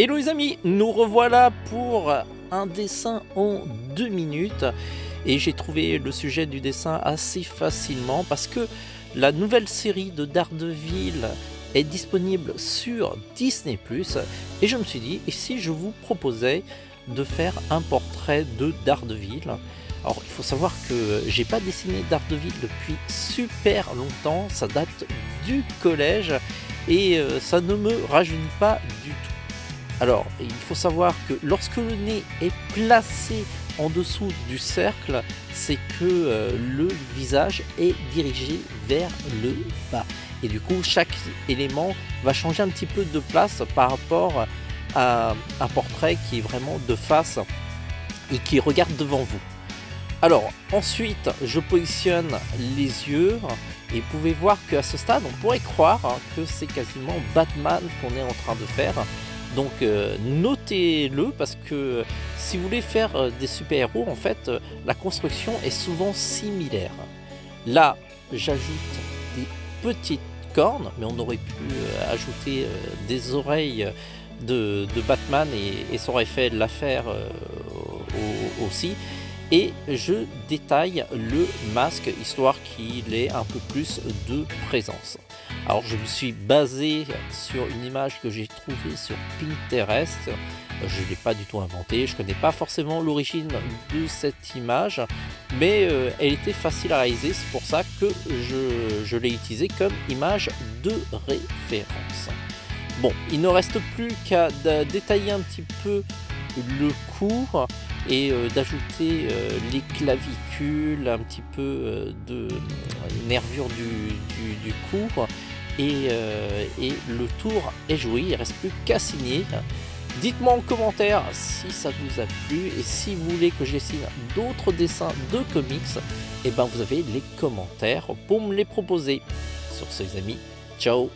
Hello les amis, nous revoilà pour un dessin en 2 minutes et j'ai trouvé le sujet du dessin assez facilement parce que la nouvelle série de Daredevil est disponible sur Disney+, et je me suis dit, et si je vous proposais de faire un portrait de Daredevil? Alors il faut savoir que j'ai pas dessiné Daredevil depuis super longtemps, ça date du collège et ça ne me rajeunit pas du tout. Alors, il faut savoir que lorsque le nez est placé en dessous du cercle, c'est que le visage est dirigé vers le bas. Et du coup, chaque élément va changer un petit peu de place par rapport à un portrait qui est vraiment de face et qui regarde devant vous. Alors, ensuite, je positionne les yeux et vous pouvez voir qu'à ce stade, on pourrait croire que c'est quasiment Batman qu'on est en train de faire. Donc notez-le parce que si vous voulez faire des super-héros, en fait, la construction est souvent similaire. Là, j'ajoute des petites cornes, mais on aurait pu ajouter des oreilles de Batman et ça aurait fait l'affaire aussi. Et je détaille le masque histoire qu'il ait un peu plus de présence. Alors je me suis basé sur une image que j'ai trouvée sur Pinterest. Je ne l'ai pas du tout inventée, je ne connais pas forcément l'origine de cette image, mais elle était facile à réaliser, c'est pour ça que je l'ai utilisée comme image de référence. Bon, il ne reste plus qu'à détailler un petit peu le cou et d'ajouter les clavicules, un petit peu de nervure du cou et le tour est joué, il ne reste plus qu'à signer. Dites-moi en commentaire si ça vous a plu et si vous voulez que je dessine d'autres dessins de comics, et ben vous avez les commentaires pour me les proposer. Sur ce les amis, ciao.